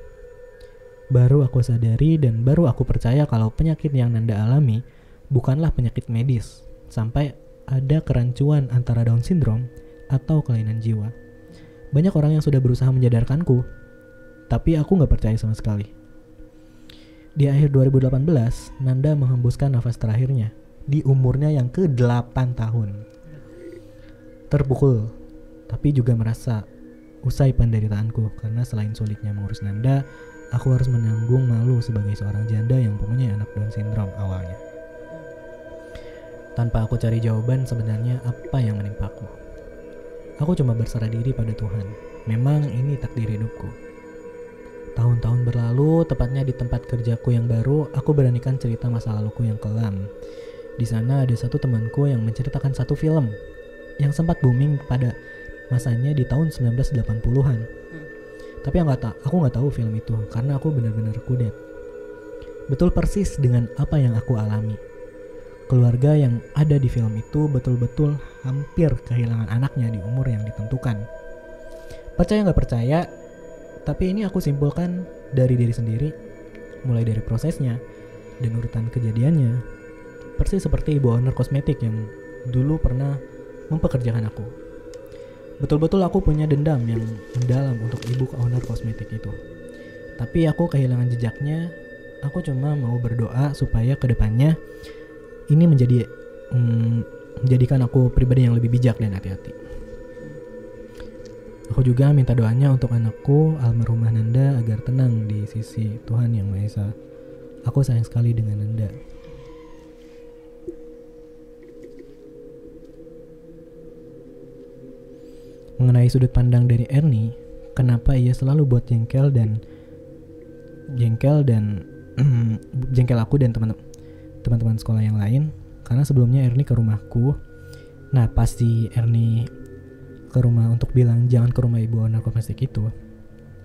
Speaker 1: Baru aku sadari dan baru aku percaya kalau penyakit yang Nanda alami bukanlah penyakit medis, sampai ada kerancuan antara Down syndrome atau kelainan jiwa. Banyak orang yang sudah berusaha menyadarkanku, tapi aku gak percaya sama sekali. Di akhir 2018, Nanda menghembuskan nafas terakhirnya di umurnya yang ke-8 tahun. Terpukul, tapi juga merasa usai penderitaanku karena selain sulitnya mengurus Nanda, aku harus menanggung malu sebagai seorang janda yang mempunyai anak Down syndrome awalnya. Tanpa aku cari jawaban sebenarnya apa yang menimpaku. Aku cuma berserah diri pada Tuhan. Memang ini takdir hidupku. Tahun-tahun berlalu, tepatnya di tempat kerjaku yang baru, aku beranikan cerita masa laluku yang kelam. Di sana ada satu temanku yang menceritakan satu film yang sempat booming pada masanya di tahun 1980-an. Tapi aku nggak tahu film itu karena aku benar-benar kudet. Betul persis dengan apa yang aku alami. Keluarga yang ada di film itu betul-betul hampir kehilangan anaknya di umur yang ditentukan. Percaya nggak percaya, tapi ini aku simpulkan dari diri sendiri, mulai dari prosesnya dan urutan kejadiannya. Persis seperti ibu owner kosmetik yang dulu pernah mempekerjakan aku. Betul-betul aku punya dendam yang mendalam untuk ibu owner kosmetik itu. Tapi aku kehilangan jejaknya. Aku cuma mau berdoa supaya kedepannya ini menjadikan aku pribadi yang lebih bijak dan hati-hati. Aku juga minta doanya untuk anakku almarhumah Nanda agar tenang di sisi Tuhan Yang Maha Esa. Aku sayang sekali dengan Nanda. Mengenai sudut pandang dari Ernie, kenapa ia selalu buat jengkel aku dan teman-teman sekolah yang lain? Karena sebelumnya Ernie ke rumahku. Nah, pasti Ernie ke rumah untuk bilang jangan ke rumah ibu owner kosmetik itu.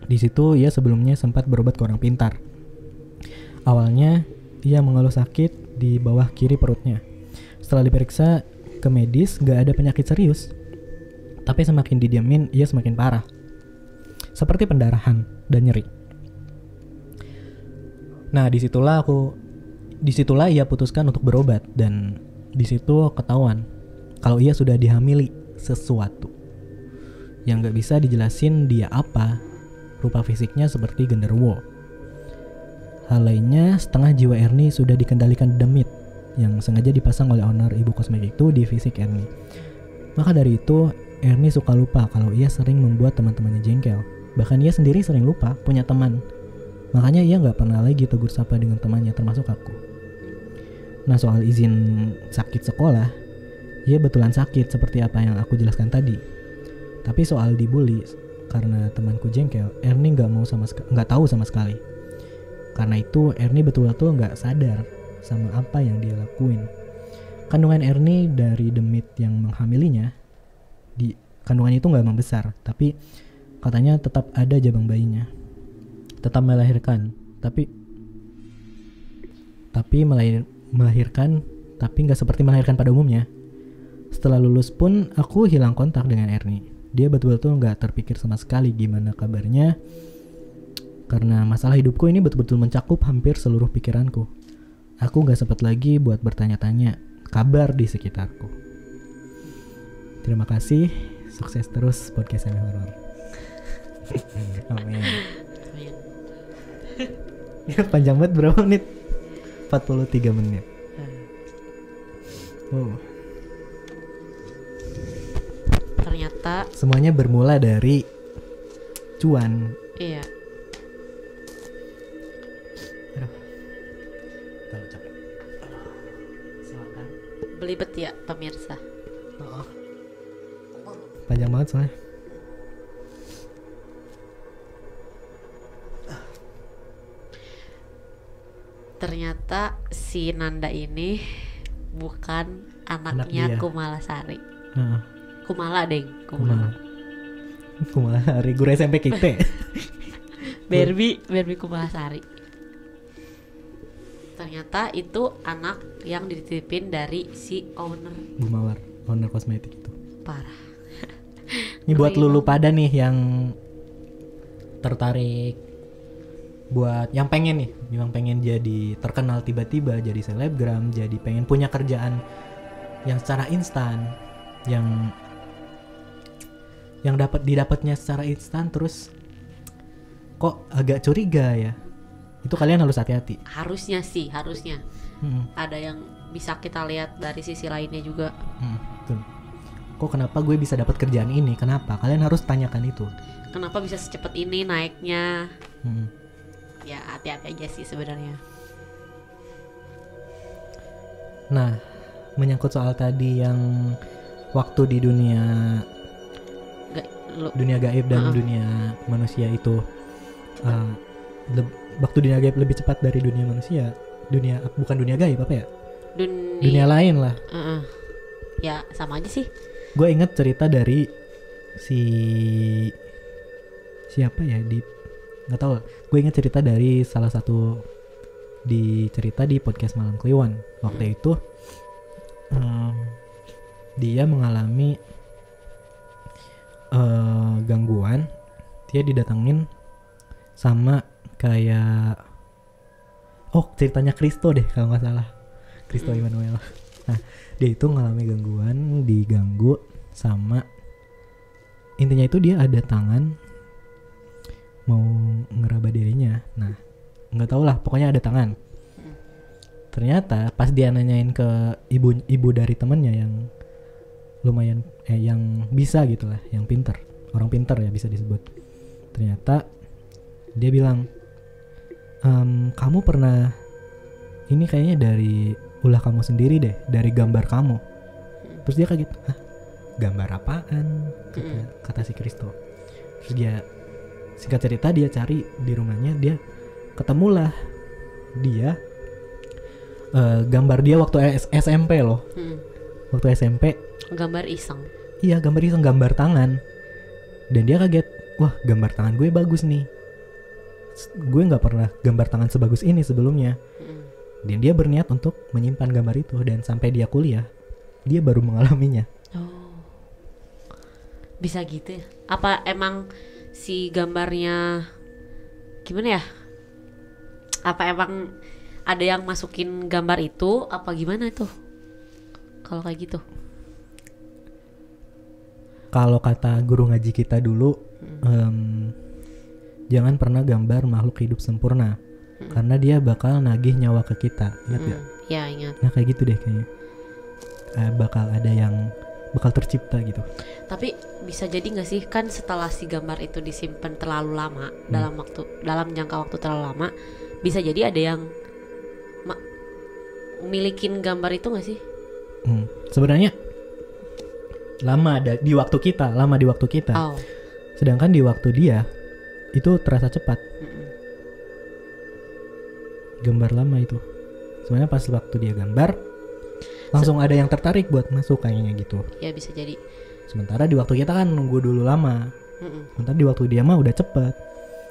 Speaker 1: Di situ ia sebelumnya sempat berobat ke orang pintar. Awalnya ia mengeluh sakit di bawah kiri perutnya. Setelah diperiksa ke medis, gak ada penyakit serius. Tapi semakin didiamin, ia semakin parah. Seperti pendarahan dan nyeri. Nah, disitulah ia putuskan untuk berobat. Dan disitu ketahuan kalau ia sudah dihamili sesuatu yang gak bisa dijelasin dia apa. Rupa fisiknya seperti genderuwo. Hal lainnya, setengah jiwa Ernie sudah dikendalikan demit yang sengaja dipasang oleh owner ibu kosmetik itu di fisik Ernie. Maka dari itu, Ernie suka lupa kalau ia sering membuat teman-temannya jengkel. Bahkan ia sendiri sering lupa punya teman. Makanya ia gak pernah lagi tegur sapa dengan temannya, termasuk aku. Nah, soal izin sakit sekolah, ia betulan sakit seperti apa yang aku jelaskan tadi. Tapi soal dibully karena temanku jengkel, Ernie nggak tahu sama sekali. Karena itu Ernie betul-betul nggak sadar sama apa yang dia lakuin. Kandungan Ernie dari demit yang menghamilinya, kandungan itu nggak membesar, tapi katanya tetap ada jabang bayinya, tetap melahirkan, tapi melahirkan, tapi nggak seperti melahirkan pada umumnya. Setelah lulus pun aku hilang kontak dengan Ernie. Dia betul-betul nggak terpikir sama sekali gimana kabarnya, karena masalah hidupku ini betul-betul mencakup hampir seluruh pikiranku. Aku nggak sempat lagi buat bertanya-tanya kabar di sekitarku. Terima kasih, sukses terus podcast Semi Horor. Amin. Ya, panjang banget, berapa menit? 43 menit. Wow.
Speaker 2: Ternyata
Speaker 1: semuanya bermula dari cuan.
Speaker 2: Iya.
Speaker 1: Aduh. Terlalu capek. Silakan.
Speaker 2: Belibet ya pemirsa.
Speaker 1: Panjang banget soalnya.
Speaker 2: Ternyata si Nanda ini bukan anaknya Kumalasari. Kumala, Deng.
Speaker 1: Kumala hari guru SMP kita.
Speaker 2: Barbie Kumalasari. Ternyata itu anak yang dititipin dari si owner
Speaker 1: Bu Mawar, owner kosmetik itu.
Speaker 2: Parah.
Speaker 1: Ini buat lulu pada nih yang tertarik, buat yang pengen jadi terkenal tiba-tiba, jadi selebgram, jadi pengen punya kerjaan yang secara instan, yang didapatnya secara instan, terus kok agak curiga ya, itu kalian harus hati-hati.
Speaker 2: Harusnya ada yang bisa kita lihat dari sisi lainnya juga.
Speaker 1: Betul. Kok kenapa gue bisa dapat kerjaan ini? Kenapa? Kalian harus tanyakan itu.
Speaker 2: Kenapa bisa secepat ini naiknya? Ya hati-hati aja sih sebenarnya.
Speaker 1: Nah, menyangkut soal tadi yang waktu di dunia gaib dan dunia manusia itu, waktu dunia gaib lebih cepat dari dunia manusia. Bukan dunia gaib, apa ya? Dunia lain lah.
Speaker 2: Ya sama aja sih.
Speaker 1: Gue inget cerita dari siapa ya, nggak tahu. Gue inget cerita dari salah satu cerita di podcast Malam Kliwon. Waktu itu dia mengalami gangguan. Dia didatengin sama kayak ceritanya Kristo deh kalau nggak salah, Kristo Immanuel. Nah, dia itu mengalami diganggu sama, intinya itu dia ada tangan mau ngeraba dirinya. Nah, nggak tahu lah, pokoknya ada tangan. Ternyata pas dia nanyain ke ibu dari temennya yang lumayan yang bisa gitu lah, yang pinter, orang pinter ya bisa disebut. Ternyata dia bilang, kamu pernah ini kayaknya dari ulah kamu sendiri deh, dari gambar kamu. Terus dia kaget, hah? Gambar apaan? Kata si Kristo. Terus dia, singkat cerita, dia cari di rumahnya, dia ketemulah dia gambar dia waktu SMP loh. Waktu SMP.
Speaker 2: Gambar iseng.
Speaker 1: Iya, gambar iseng, gambar tangan. Dan dia kaget, wah gambar tangan gue bagus nih. Gue nggak pernah gambar tangan sebagus ini sebelumnya. Dan dia berniat untuk menyimpan gambar itu, dan sampai dia kuliah dia baru mengalaminya.
Speaker 2: Bisa gitu ya? Apa emang si gambarnya gimana ya? Apa emang ada yang masukin gambar itu? Apa gimana itu? Kalau kayak gitu?
Speaker 1: Kalau kata guru ngaji kita dulu, jangan pernah gambar makhluk hidup sempurna, karena dia bakal nagih nyawa ke kita. Ingat gak?
Speaker 2: Ya ingat.
Speaker 1: Nah kayak gitu deh kayaknya. Bakal ada yang bakal tercipta gitu.
Speaker 2: Tapi bisa jadi nggak sih, kan setelah si gambar itu disimpan terlalu lama, dalam jangka waktu terlalu lama, bisa jadi ada yang milikin gambar itu nggak sih?
Speaker 1: Sebenarnya lama di waktu kita.
Speaker 2: Oh.
Speaker 1: Sedangkan di waktu dia itu terasa cepat. Gambar lama itu. Sebenarnya pas waktu dia gambar langsung ada yang tertarik buat masuk kayaknya gitu.
Speaker 2: Ya bisa jadi.
Speaker 1: Sementara di waktu kita kan nunggu dulu lama. Sementara di waktu dia mah udah cepet.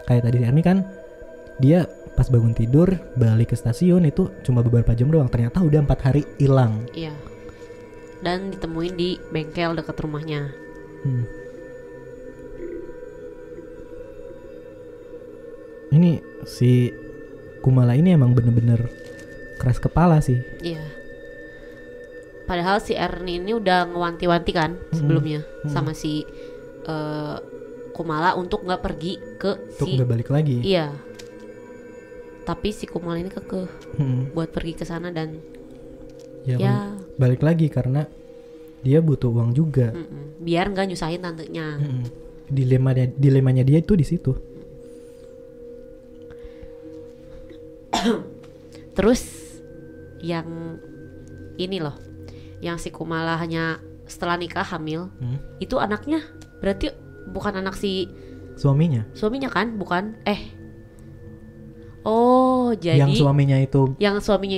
Speaker 1: Kayak tadi Erni kan, dia pas bangun tidur balik ke stasiun itu cuma beberapa jam doang. Ternyata udah 4 hari hilang.
Speaker 2: Iya. Dan ditemuin di bengkel dekat rumahnya.
Speaker 1: Ini si Kumala ini emang bener-bener keras kepala sih.
Speaker 2: Iya. Padahal si Erni ini udah ngewanti-wanti kan sebelumnya sama si Kumala untuk nggak pergi
Speaker 1: untuk nggak balik lagi.
Speaker 2: Iya. Tapi si Kumala ini kekeh buat pergi ke sana dan ya
Speaker 1: balik lagi karena dia butuh uang juga.
Speaker 2: Biar nggak nyusahin tantenya.
Speaker 1: Dilemanya dia itu di situ.
Speaker 2: Terus yang ini loh, yang si Kumala hanya setelah nikah hamil, itu anaknya berarti bukan anak si
Speaker 1: suaminya
Speaker 2: kan, bukan? Oh, jadi
Speaker 1: yang suaminya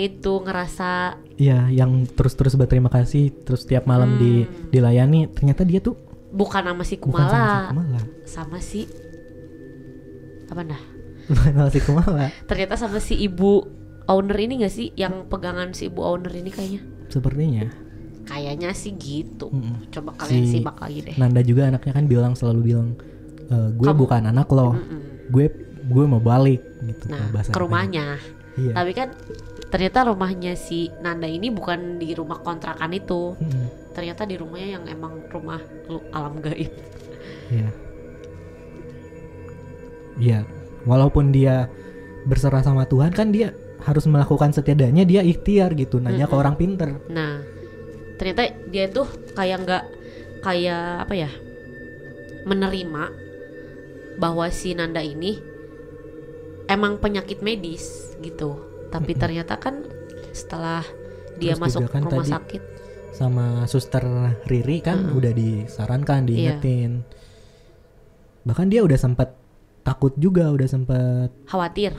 Speaker 1: itu
Speaker 2: ngerasa,
Speaker 1: iya, yang terus berterima kasih, terus tiap malam dilayani. Ternyata dia tuh
Speaker 2: bukan sama si Kumala, sama si apa dah?
Speaker 1: Sama si Kumala.
Speaker 2: Ternyata sama si ibu owner ini nggak sih, yang pegangan si ibu owner ini kayaknya? Sepertinya. Kayaknya sih gitu. Coba kalian simak lagi deh.
Speaker 1: Nanda juga anaknya kan selalu bilang, gue bukan anak lo, gue mau balik gitu.
Speaker 2: Nah, ke rumahnya. Iya. Tapi kan ternyata rumahnya si Nanda ini bukan di rumah kontrakan itu. Ternyata di rumahnya yang emang rumah alam gaib.
Speaker 1: Iya. Iya. Walaupun dia berserah sama Tuhan kan, dia harus melakukan setidaknya dia ikhtiar gitu, nanya ke orang pinter.
Speaker 2: Nah, ternyata dia tuh kayak menerima bahwa si Nanda ini emang penyakit medis gitu. Tapi ternyata kan setelah dia
Speaker 1: terus
Speaker 2: masuk
Speaker 1: kan
Speaker 2: rumah sakit
Speaker 1: sama suster Riri kan udah disarankan, diingetin. Bahkan dia udah sempat takut juga, udah sempat khawatir,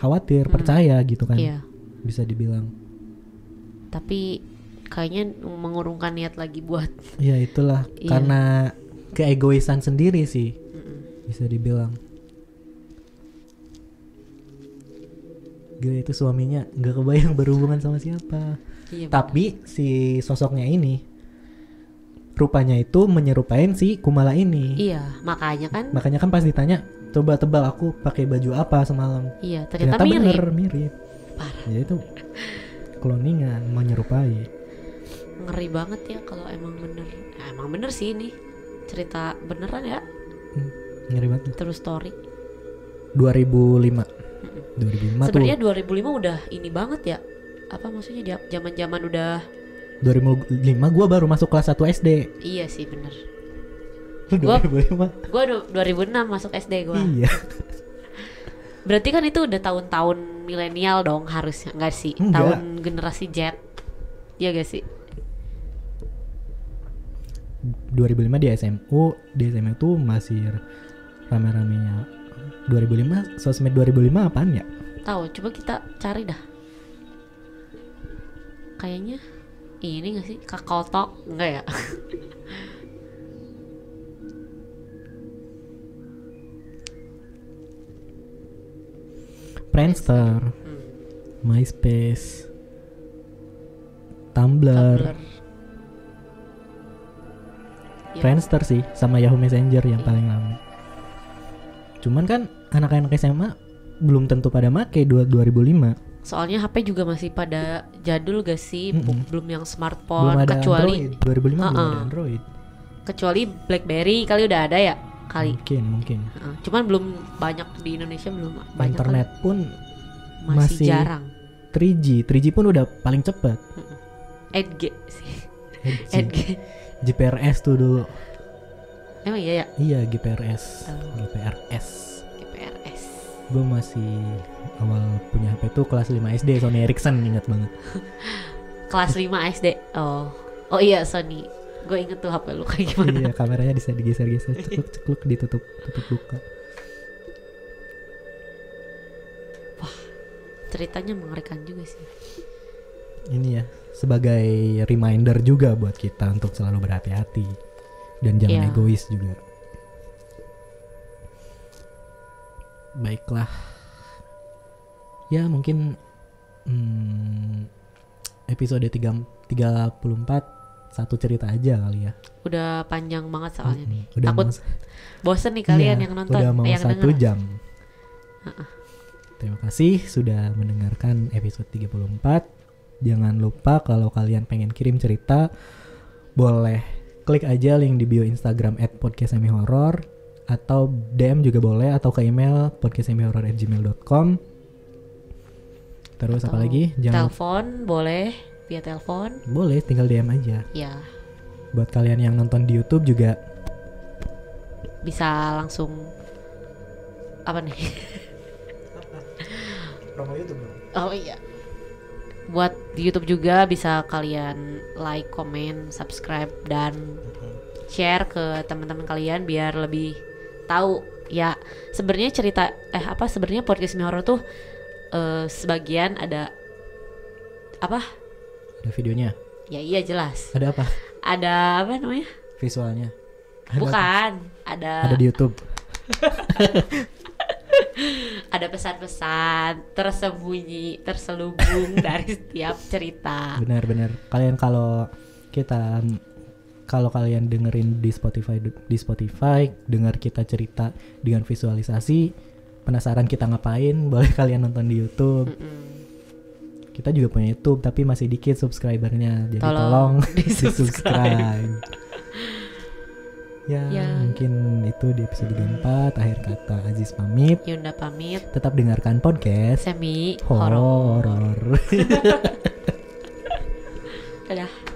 Speaker 1: percaya gitu kan. Iya. Bisa dibilang.
Speaker 2: Tapi kayaknya mengurungkan niat lagi buat.
Speaker 1: Ya itulah, karena keegoisan sendiri sih. Bisa dibilang. Gila, itu suaminya gak kebayang berhubungan sama siapa. Iya, tapi si sosoknya ini rupanya itu menyerupain si Kumala ini.
Speaker 2: Iya, makanya kan
Speaker 1: pas ditanya, coba tebak aku pakai baju apa semalam.
Speaker 2: Iya, ternyata
Speaker 1: mirip. Parah. Jadi itu cloningan, menyerupai.
Speaker 2: Ngeri banget ya kalau emang bener. Emang bener sih ini cerita beneran ya.
Speaker 1: Ngeri banget.
Speaker 2: Terus story.
Speaker 1: 2005. 2005
Speaker 2: sebenarnya 2005 udah ini banget ya. Apa maksudnya, dia zaman-zaman udah
Speaker 1: 2005 gue baru masuk kelas 1 SD.
Speaker 2: Iya sih bener.
Speaker 1: 2005.
Speaker 2: Gue 2006 masuk SD gue.
Speaker 1: Iya.
Speaker 2: Berarti kan itu udah tahun-tahun milenial dong harusnya, enggak sih? Tahun generasi Z. Iya gak sih?
Speaker 1: 2005 di SMU tuh masih rame-ramenya. 2005, sosmed 2005 apaan ya?
Speaker 2: Tahu, coba kita cari dah. Kayaknya ini gak sih? Kakao Talk? Enggak ya?
Speaker 1: Friendster, MySpace, Tumblr. Friendster sih, sama Yahoo Messenger yang paling lama. Cuman kan anak-anak SMA belum tentu pada make 2005.
Speaker 2: Soalnya HP juga masih pada jadul gak sih? Belum yang smartphone.
Speaker 1: Belum ada
Speaker 2: kecuali
Speaker 1: Android. 2005 belum ada Android.
Speaker 2: Kecuali BlackBerry kali udah ada ya?
Speaker 1: Mungkin.
Speaker 2: Cuman belum banyak di Indonesia, belum banyak.
Speaker 1: Internet
Speaker 2: kali.
Speaker 1: Pun
Speaker 2: masih jarang.
Speaker 1: 3G pun udah paling cepat.
Speaker 2: 8G sih. 8G.
Speaker 1: GPRS tuh dulu.
Speaker 2: Emang iya ya?
Speaker 1: Iya, GPRS.
Speaker 2: Oh.
Speaker 1: GPRS.
Speaker 2: GPRS.
Speaker 1: Gue masih awal punya HP tuh kelas 5 SD, Sony Ericsson, ingat banget.
Speaker 2: Kelas 5 SD. Oh iya, Sony. Gue inget tuh HP lu kayak gimana.
Speaker 1: Iya, kameranya bisa digeser-geser, cekluk-cekluk, ditutup buka.
Speaker 2: Ceritanya mengerikan juga sih.
Speaker 1: Ini ya, sebagai reminder juga buat kita untuk selalu berhati-hati dan jangan
Speaker 2: Iya.
Speaker 1: egois juga. Baiklah. Ya mungkin episode 34 satu cerita aja kali ya.
Speaker 2: Udah panjang banget soalnya nih.
Speaker 1: Udah
Speaker 2: Takut
Speaker 1: mau-
Speaker 2: bosen nih kalian
Speaker 1: iya,
Speaker 2: yang nonton,
Speaker 1: udah mau
Speaker 2: yang
Speaker 1: 1
Speaker 2: denger.
Speaker 1: jam. Terima kasih sudah mendengarkan episode 34. Jangan lupa kalau kalian pengen kirim cerita, boleh klik aja link di bio Instagram @podcastsemihorror, atau DM juga boleh, atau ke email podcastsemihorror@gmail.com. Terus
Speaker 2: Atau
Speaker 1: apa lagi? Jangan
Speaker 2: telepon boleh, via telepon.
Speaker 1: boleh, tinggal DM aja.
Speaker 2: Ya,
Speaker 1: Buat kalian yang nonton di YouTube juga
Speaker 2: bisa langsung apa nih?
Speaker 1: promo YouTube dong.
Speaker 2: Oh iya. Buat di YouTube juga bisa kalian like, comment, subscribe dan share ke teman-teman kalian biar lebih tahu ya. Sebenarnya sebenarnya podcast Semi Horror tuh sebagian ada apa?
Speaker 1: Ada videonya.
Speaker 2: Ya iya jelas.
Speaker 1: Ada apa?
Speaker 2: Ada apa namanya?
Speaker 1: Visualnya. Ada apa?
Speaker 2: Bukan,
Speaker 1: Ada di YouTube.
Speaker 2: ada pesan-pesan tersembunyi, terselubung dari setiap cerita.
Speaker 1: Benar-benar. Kalau kalian dengerin di Spotify, dengar kita cerita dengan visualisasi, penasaran kita ngapain, boleh kalian nonton di YouTube. Kita juga punya YouTube tapi masih dikit subscribernya, jadi tolong di-subscribe. Ya, mungkin itu di episode 34. Akhir kata Aziz pamit.
Speaker 2: Yunda pamit.
Speaker 1: Tetap dengarkan podcast
Speaker 2: Semi
Speaker 1: horor.
Speaker 2: Dadah.